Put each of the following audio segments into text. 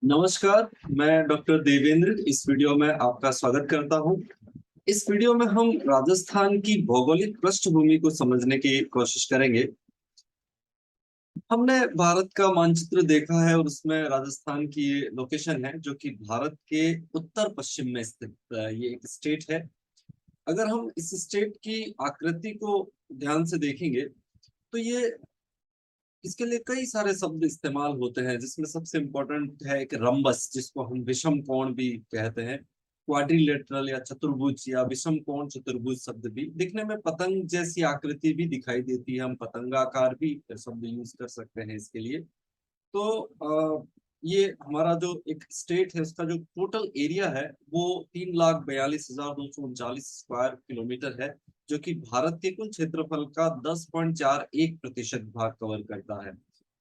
नमस्कार। मैं डॉक्टर देवेंद्र इस वीडियो में आपका स्वागत करता हूं। इस वीडियो में हम राजस्थान की भौगोलिक पृष्ठभूमि को समझने की कोशिश करेंगे। हमने भारत का मानचित्र देखा है और उसमें राजस्थान की ये लोकेशन है जो कि भारत के उत्तर पश्चिम में स्थित ये एक स्टेट है। अगर हम इस स्टेट की आकृति को ध्यान से देखेंगे तो ये इसके लिए कई सारे शब्द इस्तेमाल होते हैं, जिसमें सबसे इम्पोर्टेंट है एक रंबस, जिसको हम विषम कोण भी कहते हैं। क्वाड्रिलेटरल या चतुर्भुज या विषम कोण चतुर्भुज शब्द भी दिखने में पतंग जैसी आकृति भी दिखाई देती है। हम पतंगाकार भी शब्द यूज कर सकते हैं इसके लिए। तो ये हमारा जो एक स्टेट है उसका जो टोटल एरिया है वो 3,42,239 स्क्वायर किलोमीटर है, जो कि भारत के कुल क्षेत्रफल का 10.41% भाग कवर करता है।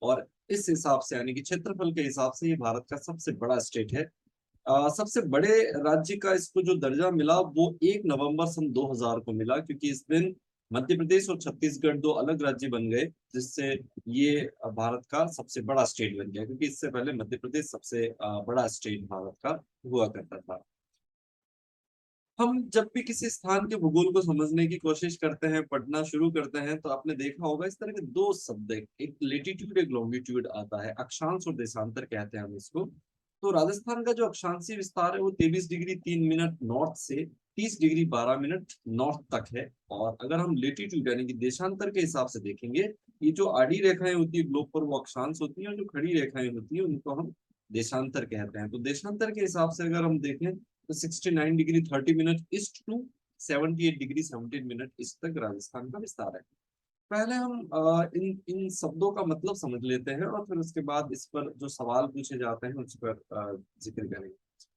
और इस हिसाब से यानी कि क्षेत्रफल के हिसाब से ये भारत का सबसे बड़ा स्टेट है। सबसे बड़े राज्य का इसको जो दर्जा मिला वो 1 नवंबर सन 2000 को मिला, क्योंकि इस दिन मध्य प्रदेश और छत्तीसगढ़ दो अलग राज्य बन गए, जिससे ये भारत का सबसे बड़ा स्टेट बन गया, क्योंकि इससे पहले मध्य प्रदेश सबसे बड़ा स्टेट भारत का हुआ करता था। हम जब भी किसी स्थान के भूगोल को समझने की कोशिश करते हैं, पढ़ना शुरू करते हैं, तो आपने देखा होगा इस तरह के दो शब्द, एक लेटीट्यूड एक लॉन्गिट्यूड आता है। अक्षांश और देशांतर कहते हैं हम इसको। तो राजस्थान का जो अक्षांशीय विस्तार है वो 23 डिग्री 3 मिनट नॉर्थ से 30 डिग्री 12 मिनट नॉर्थ तक है। और अगर हम लेटीट्यूड यानी कि देशांतर के हिसाब से देखेंगे, ये जो आड़ी रेखाएं होती है ग्लोब पर वो अक्षांश होती है, और जो खड़ी रेखाएं होती है उनको हम देशांतर कहते हैं। तो देशांतर के हिसाब से अगर हम देखें तो 69 degree 30 minute east to 78 degree 17 minute east तक राजस्थान का विस्तार है। पहले हम इन इन शब्दों का मतलब समझ लेते हैं और फिर उसके बाद इस पर जो सवाल पूछे जाते हैं उस पर जिक्र करेंगे।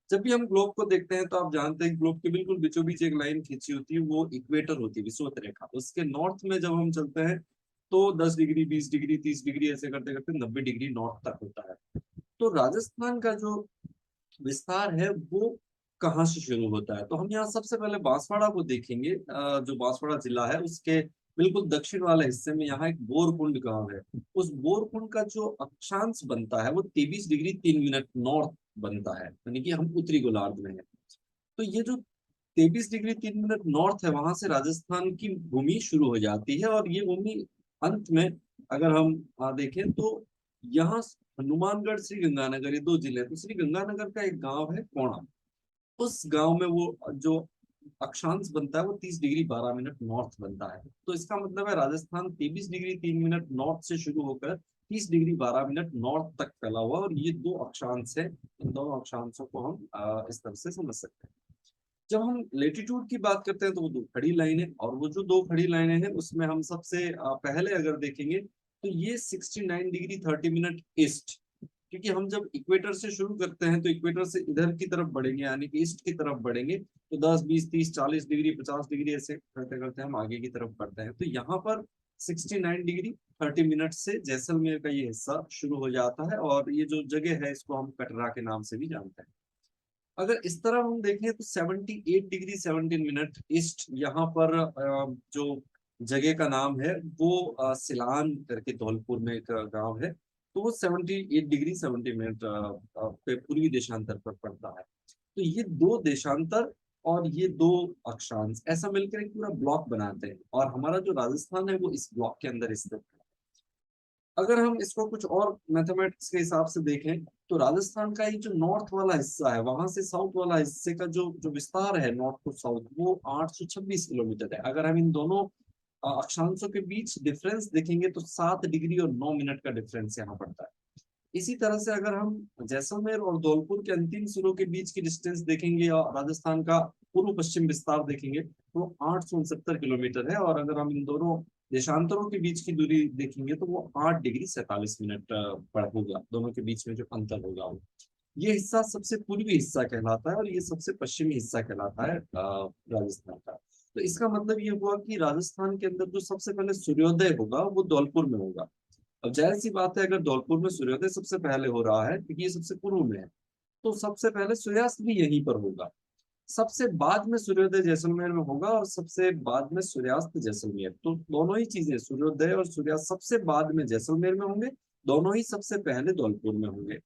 जब भी हम ग्लोब को देखते हैं तो आप जानते हैं ग्लोब के बिल्कुल बीचों बीच एक लाइन खींची होती है, वो इक्वेटर होती है, विषुवत रेखा। उसके नॉर्थ में जब हम चलते हैं तो 10 डिग्री 20 डिग्री 30 डिग्री ऐसे करते करते 90 डिग्री नॉर्थ तक होता है। तो राजस्थान का जो विस्तार है वो कहाँ से शुरू होता है, तो हम यहाँ सबसे पहले बांसवाड़ा को देखेंगे। जो बांसवाड़ा जिला है उसके बिल्कुल दक्षिण वाले हिस्से में यहाँ एक बोरकुंड गांव है। उस बोरकुंड का जो अक्षांश बनता है वो 23 डिग्री 3 मिनट नॉर्थ बनता है, यानी कि हम उत्तरी गोलार्ध में है। तो ये जो 23 डिग्री 3 मिनट नॉर्थ है वहां से राजस्थान की भूमि शुरू हो जाती है। और ये भूमि अंत में अगर हम देखें तो यहाँ हनुमानगढ़ श्री गंगानगर ये दो जिले हैं। तो श्री गंगानगर का एक गांव है कोणा, उस गांव में वो जो अक्षांश बनता है वो 30 डिग्री 12 मिनट नॉर्थ बनता है। तो इसका मतलब है राजस्थान 23 डिग्री 3 मिनट नॉर्थ से शुरू होकर 30 डिग्री 12 मिनट नॉर्थ तक फैला हुआ, और ये दो अक्षांश है। इन दोनों अक्षांशों को हम इस तरह से समझ सकते हैं। जब हम लेटीट्यूड की बात करते हैं तो वो दो खड़ी लाइनें, और वो जो दो खड़ी लाइनें हैं उसमें हम सबसे पहले अगर देखेंगे तो ये 69 डिग्री 30 मिनट ईस्ट, क्योंकि हम जब इक्वेटर से शुरू करते हैं तो इक्वेटर से इधर की तरफ बढ़ेंगे यानी कि ईस्ट की तरफ बढ़ेंगे, तो 10 20 30 40 डिग्री 50 डिग्री ऐसे करते करते हम आगे की तरफ बढ़ते हैं। तो यहाँ पर 69 डिग्री 30 मिनट से जैसलमेर का ये हिस्सा शुरू हो जाता है, और ये जो जगह है इसको हम कटरा के नाम से भी जानते हैं। अगर इस तरह हम देखें तो 78 डिग्री 17 मिनट ईस्ट यहाँ पर जो जगह का नाम है वो सिलान करके धौलपुर में एक गांव है। तो वो 78 डिग्री 70 मिनट पे पूर्वी देशांतर पर पड़ता है। तो ये दो देशांतर और ये दो अक्षांश ऐसा मिलकर एक पूरा ब्लॉक बनाते हैं, और हमारा जो राजस्थान है वो इस ब्लॉक के अंदर स्थित है। अगर हम इसको कुछ और मैथमेटिक्स के हिसाब से देखें तो राजस्थान का ये जो नॉर्थ वाला हिस्सा है वहां से साउथ वाला हिस्से का जो जो विस्तार है नॉर्थ टू साउथ वो 826 किलोमीटर है। अगर हम इन दोनों अक्षांशों के बीच डिफरेंस देखेंगे तो 7 डिग्री और 9 मिनट का डिफरेंस यहाँ पड़ता है। इसी तरह से अगर हम जैसलमेर और धौलपुर के अंतिम सिरों के बीच की डिस्टेंस देखेंगे और राजस्थान का पूर्व पश्चिम विस्तार देखेंगे तो 869 किलोमीटर है। और अगर हम इन दोनों देशांतरों के बीच की दूरी देखेंगे तो वो 8 डिग्री 47 मिनट पर होगा, दोनों के बीच में जो अंतर होगा वो। ये हिस्सा सबसे पूर्वी हिस्सा कहलाता है और ये सबसे पश्चिमी हिस्सा कहलाता है राजस्थान का। तो इसका मतलब ये हुआ कि राजस्थान के अंदर जो सबसे पहले सूर्योदय होगा वो धौलपुर में होगा। अब जाहिर सी बात है अगर धौलपुर में सूर्योदय सबसे पहले हो रहा है क्योंकि ये सबसे पूर्व में है, तो सबसे पहले सूर्यास्त भी यहीं पर होगा। सबसे बाद में सूर्योदय जैसलमेर में होगा और सबसे बाद में सूर्यास्त जैसलमेर। तो दोनों ही चीजें सूर्योदय और सूर्यास्त सबसे बाद में जैसलमेर में होंगे, दोनों ही सबसे पहले धौलपुर में होंगे।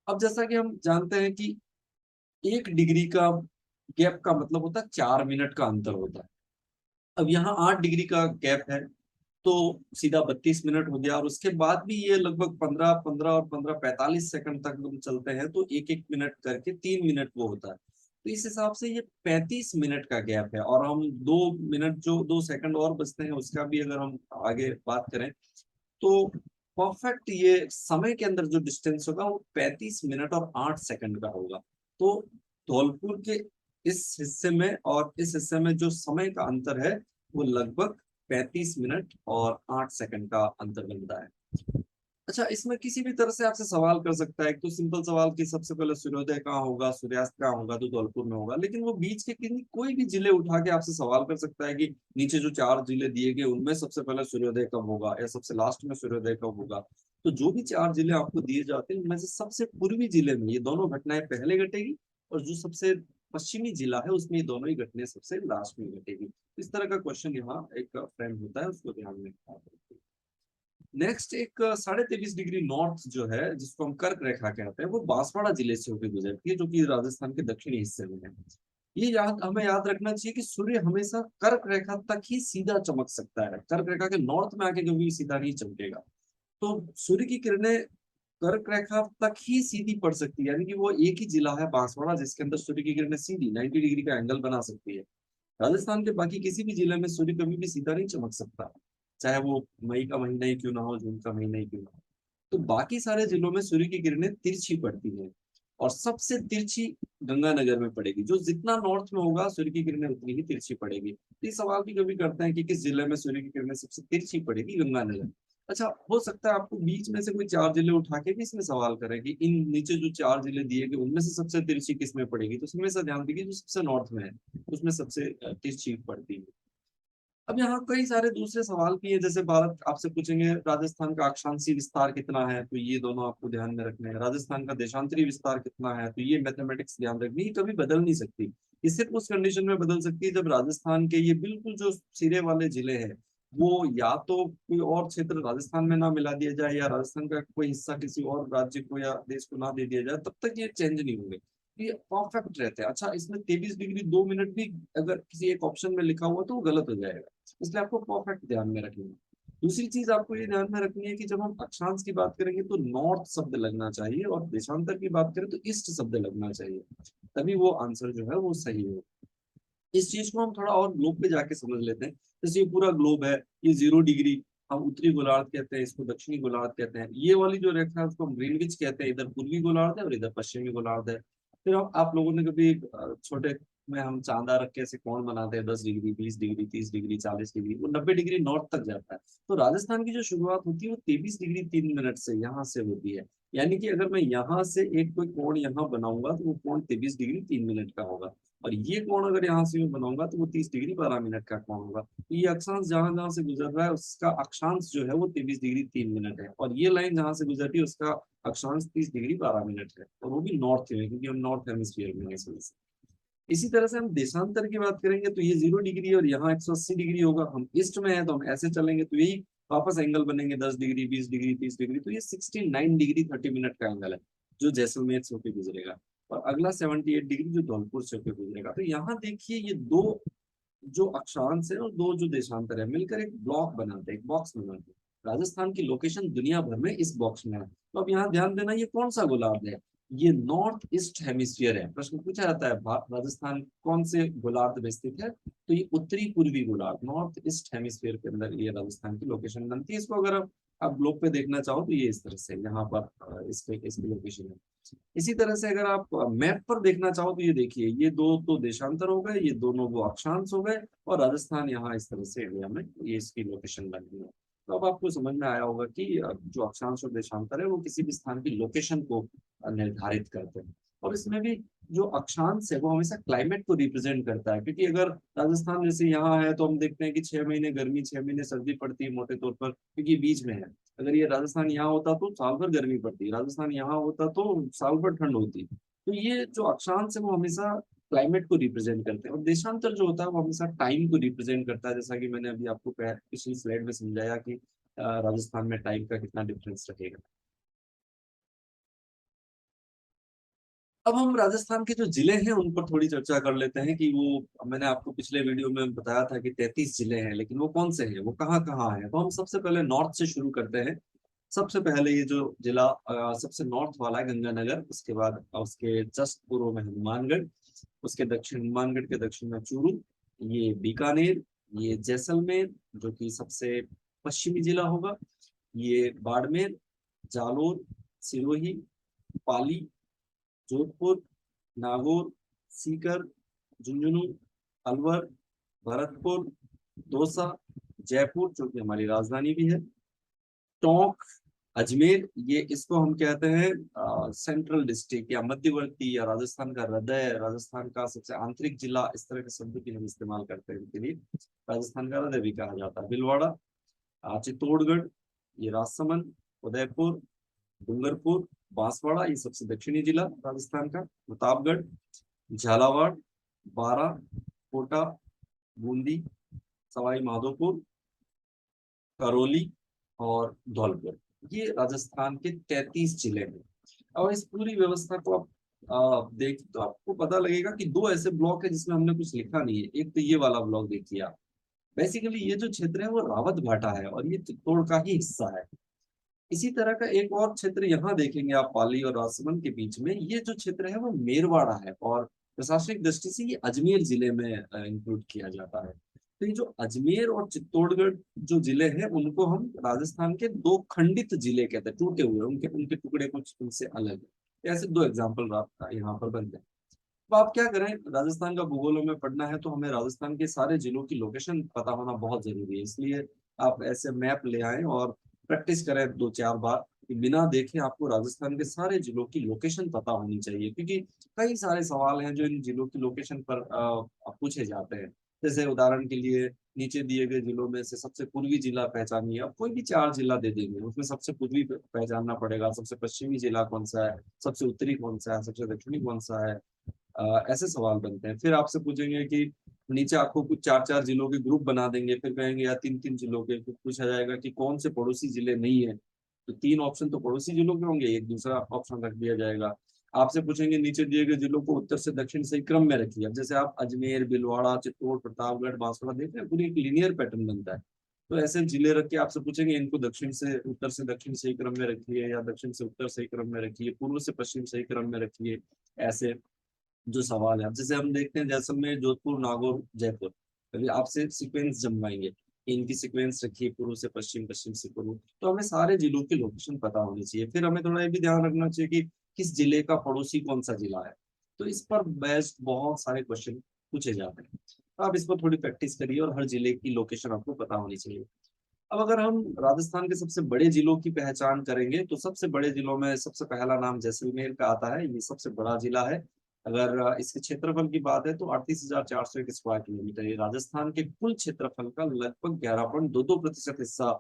अब जैसा कि हम जानते हैं कि 1 डिग्री का गैप का मतलब होता है 4 मिनट का अंतर होता है। अब यहाँ 8 डिग्री का गैप है, तो सीधा 32 मिनट हो गया। और उसके बाद भी ये लगभग 15 15 और 15 45 सेकंड तक हम चलते हैं, तो 1 1 मिनट करके 3 मिनट वो होता है। तो इस हिसाब से ये 35 मिनट का गैप है। और हम 2 मिनट जो 2 सेकंड और बचते हैं उसका भी अगर हम आगे बात करें, तो परफेक्ट ये समय के अंदर जो डिस्टेंस होगा वो 35 मिनट और 8 सेकंड का होगा। तो धौलपुर के इस हिस्से में और इस हिस्से में जो समय का अंतर है वो लगभग 35 मिनट और 8 सेकंड का अंतर बनता है। अच्छा, इसमें किसी भी तरह से आपसे सवाल कर सकता है। एक तो सिंपल सवाल कि सबसे पहले सूर्योदय कहाँ होगा, सूर्यास्त कहाँ होगा, तो धौलपुर में होगा। लेकिन वो बीच के किन्हीं कोई भी जिले उठा के आपसे सवाल कर सकता है कि नीचे जो 4 जिले दिए गए उनमें सबसे पहले सूर्योदय कब होगा या सबसे लास्ट में सूर्योदय कब होगा। तो जो भी 4 जिले आपको दिए जाते हैं उनमें से सबसे पूर्वी जिले में ये दोनों घटनाएं पहले घटेगी, और जो सबसे पश्चिमी जिला है उसमें ये दोनों ही घटनाएं सबसे लास्ट में घटेगी। इस तरह का क्वेश्चन यहाँ एक फ्रेंड होता है, उसको ध्यान में रखना। नेक्स्ट एक 23.5 डिग्री नॉर्थ जो है, जिसको हम कर्क रेखा कहते हैं, वो बांसवाड़ा जिले से होकर गुजरती है, जो कि राजस्थान के दक्षिणी हिस्से में है। ये हमें याद रखना चाहिए कि सूर्य हमेशा कर्क रेखा तक ही सीधा चमक सकता है, कर्क रेखा के नॉर्थ में आके कभी भी सीधा नहीं चमकेगा। तो सूर्य की किरणें कर्क रेखा तक ही सीधी पड़ सकती है, यानी कि वो एक ही जिला है बांसवाड़ा जिसके अंदर सूर्य की किरणें सीधी 90 डिग्री का एंगल बना सकती है। राजस्थान के बाकी किसी भी जिले में सूर्य कभी भी सीधा नहीं चमक सकता, चाहे वो मई का महीना ही क्यों ना हो, जून का महीना ही क्यों ना हो। तो बाकी सारे जिलों में सूर्य की किरणें तिरछी पड़ती हैं, और सबसे तिरछी गंगानगर में पड़ेगी। जो जितना नॉर्थ में होगा सूर्य की किरणें उतनी ही तिरछी पड़ेगी। तो ये सवाल भी कभी करते हैं कि किस जिले में सूर्य की किरणें सबसे तिरछी पड़ेगी, गंगानगर। अच्छा, हो सकता है आपको बीच में से कोई 4 जिले उठा के भी इसमें सवाल करें कि इन नीचे जो 4 जिले दिए गए उनमें से सबसे तिरछी किस में पड़ेगी, तो उसमें से ध्यान दीजिए जो सबसे नॉर्थ में है उसमें सबसे तिरछी पड़ती है। अब यहाँ कई सारे दूसरे सवाल भी है, जैसे भारत आपसे पूछेंगे राजस्थान का अक्षांशीय विस्तार कितना है, तो ये दोनों आपको ध्यान में रखने हैं। राजस्थान का देशांतरी विस्तार कितना है, तो ये मैथमेटिक्स ध्यान रखनी, ये कभी बदल नहीं सकती। ये सिर्फ उस कंडीशन में बदल सकती है जब राजस्थान के ये बिल्कुल जो सिरे वाले जिले हैं वो या तो कोई और क्षेत्र राजस्थान में ना मिला दिया जाए, या राजस्थान का कोई हिस्सा किसी और राज्य को या देश को ना दे दिया जाए, तब तक ये चेंज नहीं होंगे। ये परफेक्ट रहते हैं। अच्छा, इसमें 23 डिग्री 2 मिनट भी अगर किसी एक ऑप्शन में लिखा हुआ तो वो गलत हो जाएगा, इसलिए आपको परफेक्ट ध्यान में रखना है। दूसरी चीज आपको ये ध्यान में रखनी है कि जब हम अक्षांश की बात करेंगे तो नॉर्थ शब्द लगना चाहिए, और देशांतर की बात करें तो ईस्ट शब्द लगना चाहिए, तभी वो आंसर जो है वो सही हो। इस चीज को हम थोड़ा और ग्लोब पे जाके समझ लेते हैं। जैसे ये पूरा ग्लोब है, ये 0 डिग्री हम उत्तरी गोलार्ध कहते हैं, इसको दक्षिणी गोलार्ध कहते हैं। ये वाली जो रेखा है उसको हम ग्रीनविच कहते हैं, इधर पूर्वी गोलार्ध है और इधर पश्चिमी गोलार्ध है। फिर आप लोगों ने कभी छोटे में हम चांदा रख के ऐसे कोण बनाते हैं, 10 डिग्री 20 डिग्री 30 डिग्री 40 डिग्री, वो 90 डिग्री नॉर्थ तक जाता है। तो राजस्थान की जो शुरुआत होती है वो 23 डिग्री 3 मिनट से यहाँ से होती है। यानी कि अगर मैं यहाँ से एक कोई कोण यहाँ बनाऊंगा तो वो कोण 23 डिग्री 3 मिनट का होगा। और ये कोण अगर यहाँ से यूं बनाऊंगा तो वो 30 डिग्री 12 मिनट का कोण होगा। तो ये अक्षांश जहां जहां से गुजर रहा है उसका अक्षांश जो है वो 23 डिग्री 3 मिनट है, और ये लाइन जहां से गुजरती है उसका अक्षांश 30 डिग्री 12 मिनट है, और वो भी नॉर्थ में, क्योंकि हम नॉर्थ हेमिस्फीयर में है इस वजह से। इसी तरह से हम देशांतर की बात करेंगे तो ये 0 डिग्री और यहाँ 180 डिग्री होगा। हम ईस्ट में है तो हम ऐसे चलेंगे तो यही वापस एंगल बनेंगे, 10 डिग्री 20 डिग्री 30 डिग्री। तो ये 69 डिग्री 30 मिनट का एंगल है जो जैसलमेर से होकर गुजरेगा। और अगला 78 डिग्री जो धौलपुर से होकर गुजरेगा। तो यहाँ देखिए ये दो जो अक्षांश है और दो जो देशांतर है मिलकर एक ब्लॉक बनाते हैं, एक बॉक्स बनाते हैं। राजस्थान की लोकेशन दुनिया भर में इस बॉक्स में है। तो अब यहाँ ध्यान देना, ये कौन सा गोलार्ध है, ये नॉर्थ ईस्ट हेमिस्फीयर है। प्रश्न पूछा जाता है राजस्थान कौन से गोलार्ध में स्थित है, तो ये उत्तरी पूर्वी गोलार्ध नॉर्थ ईस्ट हेमिस्फीयर के अंदर ये राजस्थान की लोकेशन बनती है। इसको अगर आप ग्लोब पे देखना चाहो तो ये इस तरह से यहाँ पर इसकी लोकेशन है। इसी तरह से अगर आप मैप पर देखना चाहो तो ये देखिए, ये दो तो देशांतर हो गए, ये दोनों वो अक्षांश हो गए, और राजस्थान यहाँ इस तरह से इंडिया में ये इसकी लोकेशन बन गई है। तो अब आपको समझ में आया होगा कि जो अक्षांश और देशांतर है वो किसी भी स्थान की लोकेशन को निर्धारित करते हैं। और इसमें भी जो अक्षांश है वो हमेशा क्लाइमेट को रिप्रेजेंट करता है, क्योंकि अगर राजस्थान जैसे यहाँ है तो हम देखते हैं कि 6 महीने गर्मी 6 महीने सर्दी पड़ती है मोटे तौर पर, क्योंकि बीच में है। अगर ये राजस्थान यहाँ होता तो साल भर गर्मी पड़ती, राजस्थान यहाँ होता तो साल भर ठंड होती। तो ये जो अक्षांश है वो हमेशा क्लाइमेट को रिप्रेजेंट करते हैं, और देशांतर जो होता है वो हमेशा टाइम को रिप्रेजेंट करता है, जैसा कि मैंने अभी आपको पिछली स्लाइड में समझाया कि राजस्थान में टाइम का कितना डिफरेंस रहेगा। अब हम राजस्थान के जो जिले हैं उन पर थोड़ी चर्चा कर लेते हैं कि वो, मैंने आपको पिछले वीडियो में बताया था कि 33 जिले हैं, लेकिन वो कौन से हैं, वो कहाँ कहाँ हैं। तो हम सबसे पहले नॉर्थ से शुरू करते हैं। सबसे पहले ये जो जिला सबसे नॉर्थ वाला है गंगानगर, उसके बाद उसके जस्ट पूर्व में हनुमानगढ़, उसके दक्षिण, हनुमानगढ़ के दक्षिण में चूरू, ये बीकानेर, ये जैसलमेर जो कि सबसे पश्चिमी जिला होगा, ये बाड़मेर, जालोर, सिरोही, पाली, जोधपुर, नागौर, सीकर, झुंझुनू, अलवर, भरतपुर, दौसा, जयपुर जो कि हमारी राजधानी भी है, टोंक, अजमेर, ये इसको हम कहते हैं सेंट्रल डिस्ट्रिक्ट या मध्यवर्ती, या राजस्थान का हृदय, राजस्थान का सबसे आंतरिक जिला, इस तरह के शब्द की हम इस्तेमाल करते हैं इनके लिए। राजस्थान का हृदय भी कहा जाता है। भीलवाड़ा, चित्तौड़गढ़, ये राजसमंद, उदयपुर, डूंगरपुर, बांसवाड़ा, ये सबसे दक्षिणी जिला राजस्थान का, प्रतापगढ़, झालावाड़, बारां, कोटा, बूंदी, सवाई माधोपुर, करौली और धौलपुर, ये राजस्थान के 33 जिले हैं। और इस पूरी व्यवस्था को आप देख तो आपको पता लगेगा कि दो ऐसे ब्लॉक है जिसमें हमने कुछ लिखा नहीं है। एक तो ये वाला ब्लॉक देखिए आप, बेसिकली ये जो क्षेत्र है वो रावत भाटा है और ये चित्तौड़ का ही हिस्सा है। इसी तरह का एक और क्षेत्र यहाँ देखेंगे आप, पाली और राजसमंद के बीच में, ये जो क्षेत्र है वो मेरवाड़ा है और प्रशासनिक दृष्टि से ये अजमेर जिले में इंक्लूड किया जाता है। तो ये जो अजमेर और चित्तौड़गढ़ जो जिले हैं उनको हम राजस्थान के दो खंडित जिले कहते हैं, टूटे हुए, उनके उनके टुकड़े कुछ उनसे अलग है। ऐसे दो एग्जाम्पल यहाँ पर बनते हैं। तो आप क्या करें, राजस्थान का भूगोल में पढ़ना है तो हमें राजस्थान के सारे जिलों की लोकेशन पता होना बहुत जरूरी है। इसलिए आप ऐसे मैप ले आए और प्रैक्टिस करें 2-4 बार कि बिना देखे आपको राजस्थान के सारे जिलों की लोकेशन पता होनी चाहिए, क्योंकि कई सारे सवाल हैं जो इन जिलों की लोकेशन पर पूछे जाते हैं। जैसे उदाहरण के लिए, नीचे दिए गए जिलों में से सबसे पूर्वी जिला पहचानिए। आप कोई भी 4 जिला दे देंगे, उसमें सबसे पूर्वी पहचानना पड़ेगा, सबसे पश्चिमी जिला कौन सा है, सबसे उत्तरी कौन सा है, सबसे दक्षिणी कौन सा है। ऐसे सवाल बनते हैं। फिर आपसे पूछेंगे कि नीचे आपको कुछ 4-4 जिलों के ग्रुप बना देंगे, फिर कहेंगे या 3-3 जिलों के, फिर पूछा जाएगा कि कौन से पड़ोसी जिले नहीं है, तो 3 ऑप्शन तो पड़ोसी जिलों के होंगे, एक दूसरा ऑप्शन रख दिया जाएगा। आपसे पूछेंगे नीचे दिए गए जिलों को उत्तर से दक्षिण सही क्रम में रखिए। अब जैसे आप अजमेर, भीलवाड़ा, चित्तौड़, प्रतापगढ़, बांसवाड़ा देख रहे हैं, पूरी एक लीनियर पैटर्न बनता है। तो ऐसे जिले रख के आपसे पूछेंगे इनको दक्षिण से उत्तर से दक्षिण सही क्रम में रखिए, या दक्षिण से उत्तर सही क्रम में रखिए, पूर्व से पश्चिम सही क्रम में रखिए। ऐसे जो सवाल है, अब जैसे हम देखते हैं जैसलमेर, जोधपुर, नागौर, जयपुर, कभी आपसे सीक्वेंस जमवाएंगे, इनकी सीक्वेंस रखिए पूर्व से पश्चिम, पश्चिम से पूर्व। तो हमें सारे जिलों की लोकेशन पता होनी चाहिए। फिर हमें थोड़ा ये भी ध्यान रखना चाहिए कि किस जिले का पड़ोसी कौन सा जिला है। तो इस पर बेस्ड बहुत सारे क्वेश्चन पूछे जाते हैं। तो आप इस पर थोड़ी प्रैक्टिस करिए और हर जिले की लोकेशन आपको पता होनी चाहिए। अब अगर हम राजस्थान के सबसे बड़े जिलों की पहचान करेंगे तो सबसे बड़े जिलों में सबसे पहला नाम जैसलमेर का आता है। ये सबसे बड़ा जिला है। अगर इसके क्षेत्रफल की बात है तो 38,401 स्क्वायर किलोमीटर, ये राजस्थान के कुल क्षेत्रफल का लगभग 11.22% हिस्सा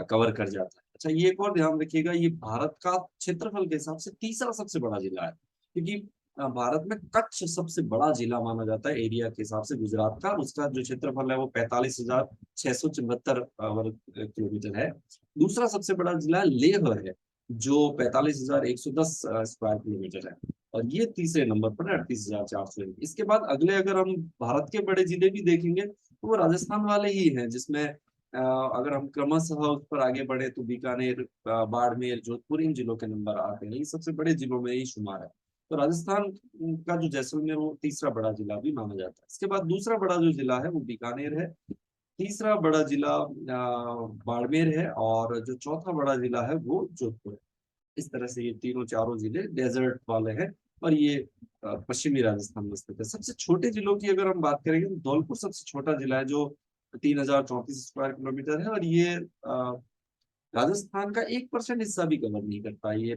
कवर कर जाता है। अच्छा, ये एक और ध्यान रखिएगा, ये भारत का क्षेत्रफल के हिसाब से तीसरा सबसे बड़ा जिला है, क्योंकि भारत में कच्छ सबसे बड़ा जिला माना जाता है एरिया के हिसाब से गुजरात का। उसका जो क्षेत्रफल है वो 45,674 वर्ग किलोमीटर है। दूसरा सबसे बड़ा जिला लेह है, जो 45,110 स्क्वायर किलोमीटर है, और ये तीसरे नंबर पर है 38,400। इसके बाद अगले अगर हम भारत के बड़े जिले भी देखेंगे तो वो राजस्थान वाले ही हैं, जिसमें अगर हम क्रमशः उस पर आगे बढ़े तो बीकानेर, बाड़मेर, जोधपुर, इन जिलों के नंबर आते हैं। ये सबसे बड़े जिलों में ही शुमार है। तो राजस्थान का जो जैसलमेर वो तीसरा बड़ा जिला भी माना जाता है। इसके बाद दूसरा बड़ा जो जिला है वो बीकानेर है, तीसरा बड़ा जिला बाड़मेर है, और जो चौथा बड़ा जिला है वो जोधपुर है। इस तरह से ये तीनों चारों जिले डेजर्ट वाले हैं, और ये पश्चिमी राजस्थान में स्थित है। सबसे छोटे जिलों की अगर हम बात करेंगे तो धौलपुर सबसे छोटा जिला है, जो 3,034 स्क्वायर किलोमीटर है, और ये राजस्थान का 1% हिस्सा भी कवर नहीं करता, ये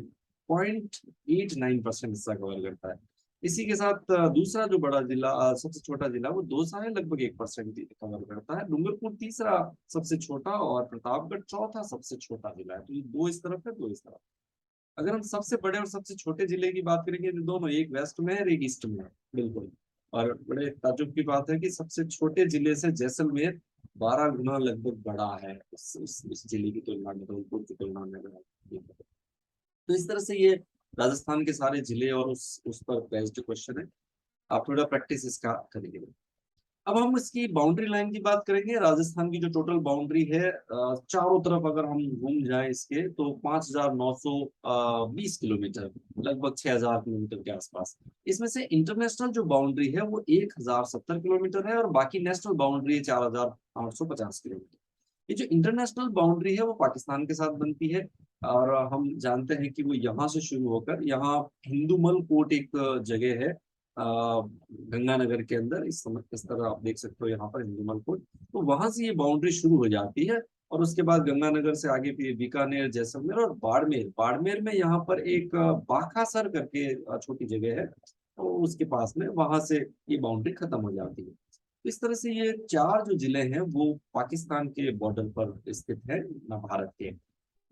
0.89% हिस्सा कवर करता है। इसी के साथ दूसरा जो बड़ा जिला, सबसे छोटा जिला, वो दौसा है, लगभग 1% कवर करता है। डूंगरपुर तीसरा सबसे छोटा और प्रतापगढ़ चौथा सबसे छोटा जिला है। तो ये दो इस तरफ है, दो इस तरफ। अगर हम सबसे बड़े और सबसे छोटे जिले की बात करेंगे तो दोनों, एक वेस्ट में है और एक ईस्ट में है, बिल्कुल। और बड़े ताज्जुब की बात है कि सबसे छोटे जिले से जैसलमेर 12 गुना लगभग बड़ा है उस जिले की तुलना में, धौलपुर की तुलना में। तो इस तरह से ये राजस्थान के सारे जिले और उस पर बेस्ड क्वेश्चन है। आप थोड़ा प्रैक्टिस इसका करेंगे। अब हम इसकी बाउंड्री लाइन की बात करेंगे। राजस्थान की जो टोटल बाउंड्री है, चारों तरफ अगर हम घूम जाए इसके, तो 5,920 किलोमीटर, लगभग 6,000 किलोमीटर के आसपास। इसमें से इंटरनेशनल जो बाउंड्री है वो 1,070 किलोमीटर है, और बाकी नेशनल बाउंड्री है 4,850 किलोमीटर। ये जो इंटरनेशनल बाउंड्री है वो पाकिस्तान के साथ बनती है, और हम जानते हैं कि वो यहाँ से शुरू होकर, यहाँ हिंदूमल कोट एक जगह है गंगानगर के अंदर, इस तरह आप देख सकते हो यहाँ पर हिंदूमल कोट। तो वहां से ये बाउंड्री शुरू हो जाती है, और उसके बाद गंगानगर से आगे फिर बीकानेर, जैसलमेर और बाड़मेर। बाड़मेर में यहाँ पर एक बाखासर करके छोटी जगह है, तो उसके पास में वहां से ये बाउंड्री खत्म हो जाती है। इस तरह से ये चार जो जिले हैं वो पाकिस्तान के बॉर्डर पर स्थित है ना, भारत के।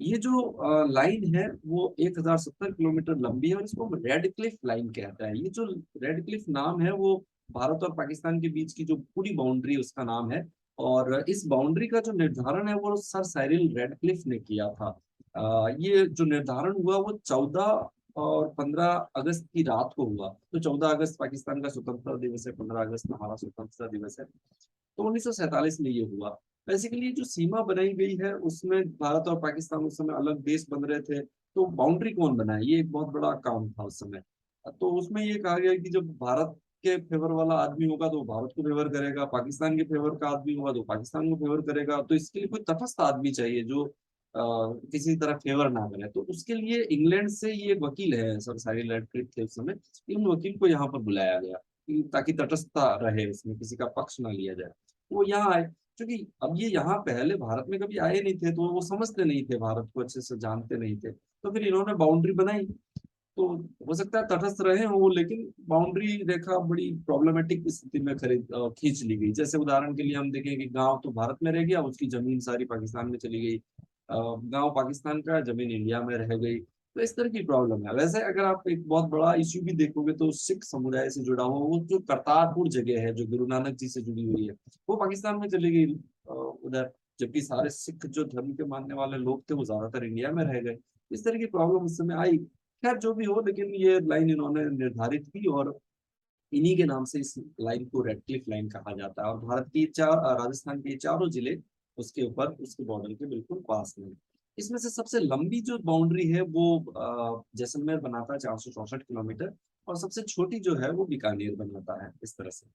ये जो लाइन है वो 1,070 किलोमीटर लंबी है, और इसको रेड क्लिफ लाइन कहता है। ये जो रेड क्लिफ नाम है वो भारत और पाकिस्तान के बीच की जो पूरी बाउंड्री उसका नाम है। और इस बाउंड्री का जो निर्धारण है वो सर साइरिल रेडक्लिफ ने किया था। ये जो निर्धारण हुआ वो 14 और 15 अगस्त की रात को हुआ। तो 14 अगस्त पाकिस्तान का स्वतंत्रता दिवस है, 15 अगस्त हमारा स्वतंत्रता दिवस है। तो 1947 में ये हुआ। बेसिकली जो सीमा बनाई गई है उसमें भारत और पाकिस्तान उस समय अलग देश बन रहे थे, तो बाउंड्री कौन बनाए, ये एक बहुत बड़ा काम था उस समय। तो उसमें ये कहा गया कि जब भारत के फेवर वाला आदमी होगा तो भारत को फेवर करेगा, पाकिस्तान के फेवर का आदमी होगा तो पाकिस्तान को फेवर करेगा। तो इसके लिए कोई तटस्थ आदमी चाहिए जो किसी तरह फेवर ना करे। तो उसके लिए इंग्लैंड से ये वकील है, सर सारी लैंडक्लिफ थे उस समय, इन वकील को यहाँ पर बुलाया गया ताकि तटस्थता रहे, इसमें किसी का पक्ष ना लिया जाए। वो यहाँ आए, क्योंकि अब ये यहाँ पहले भारत में कभी आए नहीं थे, तो वो समझते नहीं थे भारत को, अच्छे से जानते नहीं थे। तो फिर इन्होंने बाउंड्री बनाई। तो हो सकता है तटस्थ रहे हो, लेकिन बाउंड्री रेखा बड़ी प्रॉब्लमेटिक स्थिति में खींच ली गई। जैसे उदाहरण के लिए हम देखें कि गांव तो भारत में रह गया, उसकी जमीन सारी पाकिस्तान में चली गई। गांव पाकिस्तान का, जमीन इंडिया में रह गई। तो इस तरह की प्रॉब्लम है। वैसे अगर आप एक बहुत बड़ा इश्यू भी देखोगे तो सिख समुदाय से जुड़ा हुआ वो जो करतारपुर जगह है जो गुरु नानक जी से जुड़ी हुई है, वो पाकिस्तान में चली गई उधर। जबकि सारे सिख जो धर्म के मानने वाले लोग थे वो ज्यादातर इंडिया में रह गए। इस तरह की प्रॉब्लम उस समय आई। खैर जो भी हो, लेकिन ये लाइन इन्होंने निर्धारित की, और इन्हीं के नाम से इस लाइन को रेड क्लिफ लाइन कहा जाता है। और भारत की राजस्थान के चारों जिले उसके ऊपर, उसके बॉर्डर के बिल्कुल पास में। इसमें से सबसे लंबी जो बाउंड्री है वो जैसलमेर बनाता है, 464 किलोमीटर। और सबसे छोटी जो है वो बीकानेर बनाता है। इस तरह से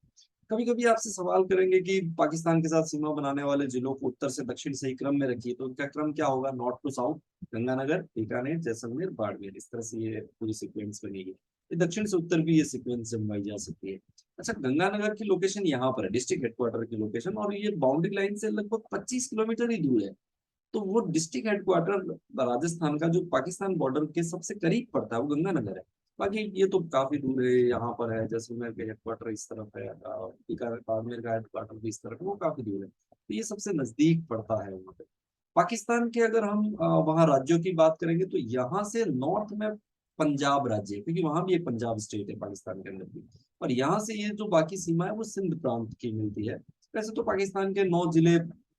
कभी कभी आपसे सवाल करेंगे कि पाकिस्तान के साथ सीमा बनाने वाले जिलों को उत्तर से दक्षिण सही क्रम में रखिए, तो उनका क्रम क्या होगा? North to south, Ganganagar, Bikaner, Jaisalmer, Barmer, इस तरह से ये पूरी सीक्वेंस बनेगी। ये दक्षिण से उत्तर भी ये सीक्वेंस जमवाई जा सकती है। अच्छा, गंगानगर की लोकेशन यहाँ पर है, डिस्ट्रिक्ट हेडक्वार्टर की लोकेशन, और ये बाउंड्री लाइन से लगभग 25 किलोमीटर ही दूर है। तो वो डिस्ट्रिक्ट हेडक्वार्टर राजस्थान का जो पाकिस्तान बॉर्डर के सबसे करीब पड़ता है वो गंगानगर है। बाकी ये तो काफी दूर है, यहाँ पर है जैसलमेर के हेडक्वार्टर इस तरफ है, बाड़मेर का हेडक्वार्टर भी इस तरफ है, वो काफी दूर है। तो ये सबसे नजदीक पड़ता है वहाँ पे। पाकिस्तान के अगर हम वहाँ राज्यों की बात करेंगे तो यहाँ से नॉर्थ में पंजाब राज्य है, क्योंकि वहां भी एक पंजाब स्टेट है पाकिस्तान के अंदर भी। और यहाँ से ये जो बाकी सीमा है वो सिंध प्रांत की मिलती है। वैसे तो पाकिस्तान के 9 जिले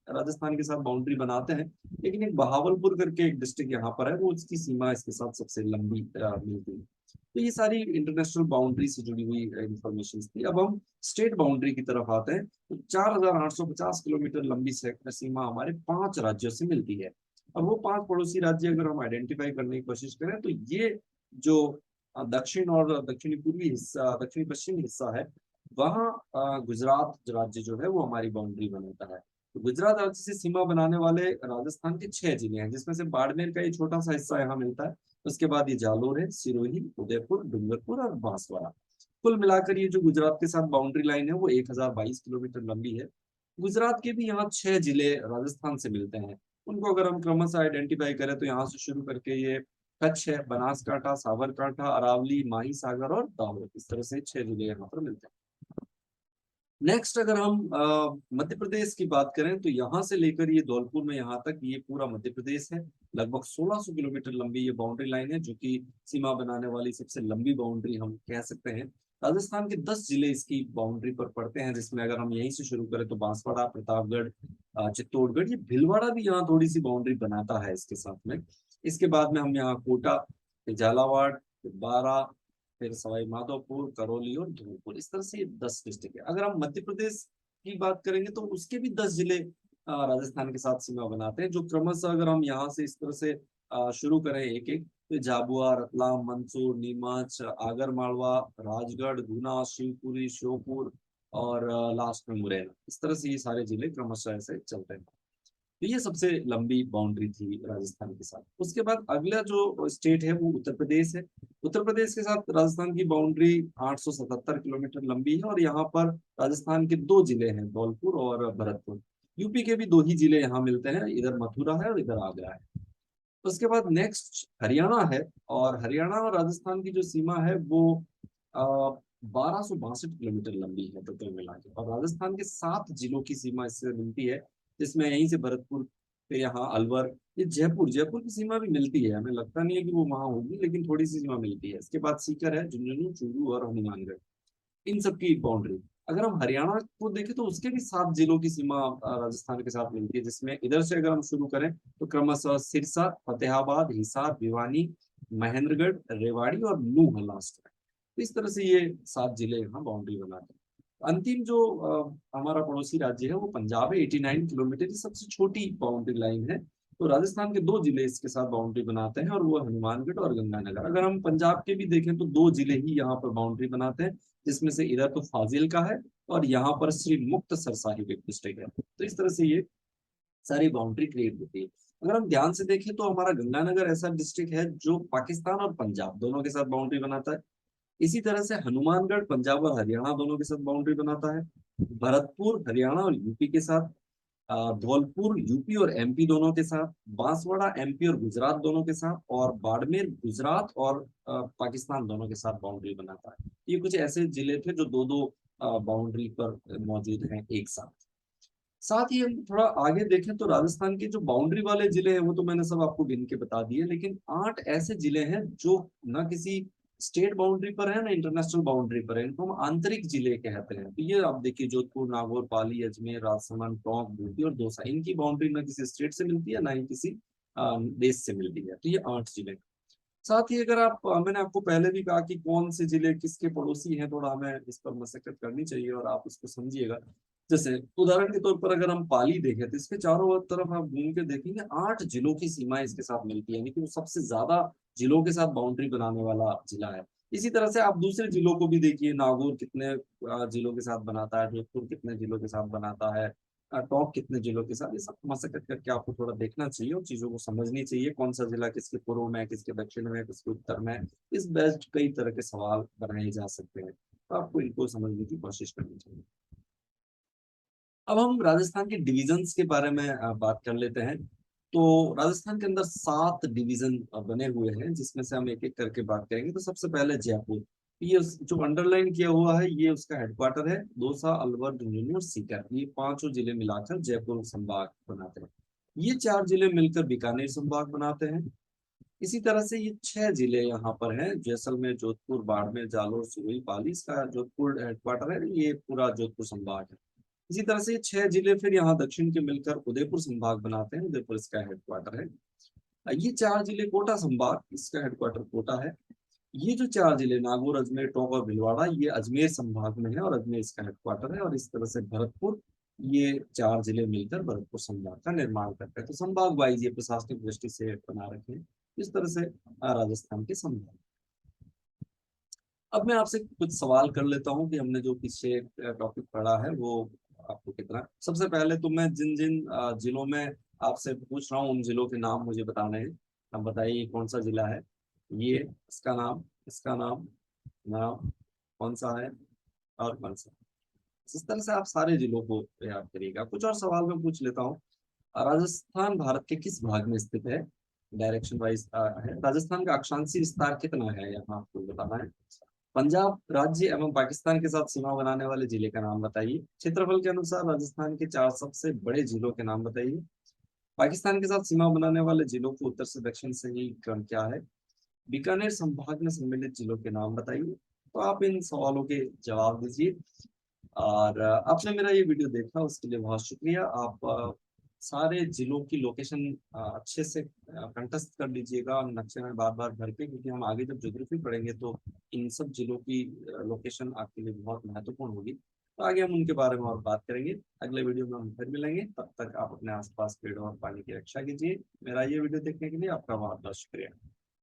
राजस्थान के साथ बाउंड्री बनाते हैं, लेकिन एक बहावलपुर करके एक डिस्ट्रिक्ट यहाँ पर है, वो उसकी सीमा इसके साथ सबसे लंबी मिलती है। तो ये सारी इंटरनेशनल बाउंड्री से जुड़ी हुई इंफॉर्मेशन थी। अब हम स्टेट बाउंड्री की तरफ आते हैं। तो 4,850 किलोमीटर लंबी सीमा हमारे 5 राज्यों से मिलती है। और वो 5 पड़ोसी राज्य अगर हम आइडेंटिफाई करने की कोशिश करें, तो ये जो दक्षिण और दक्षिणी पूर्वी हिस्सा, दक्षिणी पश्चिमी हिस्सा है, वहाँ गुजरात राज्य जो है वो हमारी बाउंड्री बनाता है। तो गुजरात राज्य से सीमा बनाने वाले राजस्थान के 6 जिले हैं, जिसमें से बाड़मेर का ये छोटा सा हिस्सा यहाँ मिलता है। उसके बाद ये जालोर है, सिरोही, उदयपुर, डूंगरपुर और बांसवाड़ा। कुल मिलाकर ये जो गुजरात के साथ बाउंड्री लाइन है वो 1,022 किलोमीटर लंबी है। गुजरात के भी यहाँ 6 जिले राजस्थान से मिलते हैं। उनको अगर हम क्रमशः आइडेंटिफाई करें तो यहाँ से शुरू करके ये कच्छ है, बनासकांठा, साबरकांठा, अरावली, माही सागर और दाहोद, इस तरह से 6 जिले यहाँ पर मिलते हैं। नेक्स्ट अगर हम मध्य प्रदेश की बात करें तो यहाँ से लेकर ये धौलपुर में यहाँ तक ये पूरा मध्य प्रदेश है। लगभग 1,600 किलोमीटर लंबी ये बाउंड्री लाइन है, जो कि सीमा बनाने वाली सबसे लंबी बाउंड्री हम कह सकते हैं। राजस्थान के 10 जिले इसकी बाउंड्री पर पड़ते हैं, जिसमें अगर हम यहीं से शुरू करें तो बांसवाड़ा, प्रतापगढ़, चित्तौड़गढ़, ये भीलवाड़ा भी यहाँ थोड़ी सी बाउंड्री बनाता है इसके साथ में। इसके बाद में हम यहाँ कोटा, झालावाड़, 12, फिर सवाई माधोपुर, करौली और धौलपुर। इस तरह से ये 10 डिस्ट्रिक्ट है। अगर हम मध्य प्रदेश की बात करेंगे तो उसके भी 10 जिले राजस्थान के साथ सीमा बनाते हैं, जो क्रमशः अगर हम यहाँ से इस तरह से शुरू करें एक एक, तो झाबुआ, रतलाम, मंदसौर, नीमच, आगर मालवा, राजगढ़, गुना, शिवपुरी, श्योपुर और लास्ट में मुरैना। इस तरह से ये सारे जिले क्रमशः ऐसे चलते हैं। तो ये सबसे लंबी बाउंड्री थी राजस्थान के साथ। उसके बाद अगला जो स्टेट है वो उत्तर प्रदेश है। उत्तर प्रदेश के साथ राजस्थान की बाउंड्री 877 किलोमीटर लंबी है, और यहाँ पर राजस्थान के दो जिले हैं, धौलपुर और भरतपुर। यूपी के भी दो ही जिले यहाँ मिलते हैं, इधर मथुरा है और इधर आगरा है। उसके बाद नेक्स्ट हरियाणा है, और हरियाणा और राजस्थान की जो सीमा है वो 1262 किलोमीटर लंबी है टोटल मिला के, और राजस्थान के 7 जिलों की सीमा इससे मिलती है, जिसमें यहीं से भरतपुर पे यहाँ अलवर, ये जयपुर, जयपुर की सीमा भी मिलती है, हमें लगता नहीं है कि वो वहां होगी, लेकिन थोड़ी सी सीमा मिलती है। इसके बाद सीकर है, झुंझुनू, चूरू और हनुमानगढ़, इन सब की बाउंड्री। अगर हम हरियाणा को देखें तो उसके भी 7 जिलों की सीमा राजस्थान के साथ मिलती है, जिसमें इधर से अगर हम शुरू करें तो क्रमशः सिरसा, फतेहाबाद, हिसार, भिवानी, महेंद्रगढ़, रेवाड़ी और नूंह लास्ट है। तो इस तरह से ये 7 जिले यहाँ बाउंड्री बनाते हैं। अंतिम जो हमारा पड़ोसी राज्य है वो पंजाब है, 89 किलोमीटर की सबसे छोटी बाउंड्री लाइन है। तो राजस्थान के 2 जिले इसके साथ बाउंड्री बनाते हैं, और वो हनुमानगढ़ और गंगानगर। अगर हम पंजाब के भी देखें तो 2 जिले ही यहाँ पर बाउंड्री बनाते हैं, जिसमें से इधर तो फाजिल का है, और यहाँ पर श्री मुक्तसर साहिब एक डिस्ट्रिक्ट है। तो इस तरह से ये सारी बाउंड्री क्रिएट होती है। अगर हम ध्यान से देखें तो हमारा गंगानगर ऐसा डिस्ट्रिक्ट है जो पाकिस्तान और पंजाब दोनों के साथ बाउंड्री बनाता है। इसी तरह से हनुमानगढ़ पंजाब और हरियाणा दोनों के साथ बाउंड्री बनाता है। भरतपुर हरियाणा और यूपी के साथ, धौलपुर यूपी और एमपी दोनों के साथ, बांसवाड़ा एमपी और गुजरात दोनों के साथ, और बाड़मेर गुजरात और पाकिस्तान दोनों के साथ बाउंड्री बनाता है। ये कुछ ऐसे जिले थे जो दो दो बाउंड्री पर मौजूद हैं एक साथ। साथ ही हम थोड़ा आगे देखें तो राजस्थान के जो बाउंड्री वाले जिले हैं वो तो मैंने सब आपको गिन के बता दिए, लेकिन 8 ऐसे जिले हैं जो ना किसी स्टेट बाउंड्री पर है ना इंटरनेशनल बाउंड्री पर है, इनको हम आंतरिक जिले कहते हैं। तो ये आप देखिए, जोधपुर, नागौर, पाली, अजमेर, राजसमंद, टोंक, खूंटी और दौसा, इनकी बाउंड्री ना किसी स्टेट से मिलती है ना ही किसी देश से मिलती है। तो ये 8 जिले। साथ ही अगर आप मैंने आपको पहले भी कहा कि कौन से जिले किसके पड़ोसी हैं, थोड़ा हमें इस पर मशक्कत करनी चाहिए और आप इसको समझिएगा। जैसे उदाहरण के तौर पर अगर हम पाली देखें तो इसके चारों तरफ आप घूम के देखेंगे 8 जिलों की सीमाएं इसके साथ मिलती है, यानी कि वो सबसे ज्यादा जिलों के साथ बाउंड्री बनाने वाला जिला है। इसी तरह से आप दूसरे जिलों को भी देखिए, नागौर कितने जिलों के साथ बनाता है, जोधपुर कितने जिलों के साथ बनाता है, टॉप कितने जिलों के साथ, ये सब मशक्कत करके आपको थोड़ा देखना चाहिए और चीजों को समझनी चाहिए, कौन सा जिला किसके पूर्व में, किसके दक्षिण में, किसके उत्तर में। इस बेस्ड कई तरह के सवाल बनाए जा सकते हैं, तो आपको इनको समझने की कोशिश करनी चाहिए। अब हम राजस्थान के डिविजन्स के बारे में बात कर लेते हैं। तो राजस्थान के अंदर 7 डिवीजन बने हुए हैं, जिसमें से हम एक एक करके बात करेंगे। तो सबसे पहले जयपुर, ये जो अंडरलाइन किया हुआ है ये उसका हेडक्वार्टर है। दौसा, अलवर, झुंझुनू और सीकर, ये पांचों जिले मिलाकर जयपुर संभाग बनाते हैं। ये 4 जिले मिलकर बीकानेर संभाग बनाते हैं। इसी तरह से ये 6 जिले यहाँ पर हैं, जैसलमेर, जोधपुर, बाड़मेर, जालोर, सिरोही, पाली, इसका जोधपुर हेडक्वार्टर है, ये पूरा जोधपुर संभाग है। इसी तरह से 6 जिले फिर यहाँ दक्षिण के मिलकर उदयपुर संभाग बनाते हैं, उदयपुर इसका हेडक्वार्टर है। ये 4 जिले कोटा संभाग, इसका हेडक्वार्टर कोटा है। ये जो 4 जिले नागौर, अजमेर, टोंक और भीलवाड़ा, ये अजमेर संभाग में है और अजमेर इसका हेडक्वार्टर है। और इस तरह से भरतपुर, ये 4 जिले मिलकर भरतपुर संभाग का निर्माण करते हैं। तो संभाग वाइज ये प्रशासनिक दृष्टि से बना रखे हैं। इस तरह से राजस्थान के संभाग। अब मैं आपसे कुछ सवाल कर लेता हूँ कि हमने जो पीछे टॉपिक पढ़ा है वो आपको कितना। सबसे पहले तो मैं जिन जिन जिलों में आपसे पूछ रहा हूँ उन जिलों के नाम मुझे बताने हैं। अब बताइए कौन सा जिला है ये, इसका नाम, इसका नाम, नाम कौन सा है और कौन सा। इस तरह से आप सारे जिलों को याद करिएगा। कुछ और सवाल मैं पूछ लेता हूँ। राजस्थान भारत के किस भाग में स्थित है? डायरेक्शन वाइज है। राजस्थान का अक्षांशीय विस्तार कितना है यहाँ आपको बताना है। पंजाब राज्य एवं पाकिस्तान के साथ सीमा बनाने वाले जिले का नाम बताइए। क्षेत्रफल के अनुसार राजस्थान के 4 सबसे बड़े जिलों के नाम बताइए। पाकिस्तान के साथ सीमा बनाने वाले जिलों को उत्तर से दक्षिण से ही क्रम क्या है। बीकानेर संभाग में सम्मिलित जिलों के नाम बताइए। तो आप इन सवालों के जवाब दीजिए। और आपने मेरा ये वीडियो देखा उसके लिए बहुत शुक्रिया। आप सारे जिलों की लोकेशन अच्छे से कंठस्थ कर लीजिएगा नक्शे में बार बार भर के, क्योंकि हम आगे जब ज्योग्राफी पढ़ेंगे तो इन सब जिलों की लोकेशन आपके लिए बहुत महत्वपूर्ण होगी। तो आगे हम उनके बारे में और बात करेंगे। अगले वीडियो में हम फिर मिलेंगे, तब तक आप अपने आसपास पेड़ों और पानी की रक्षा कीजिए। मेरा ये वीडियो देखने के लिए आपका बहुत बहुत शुक्रिया।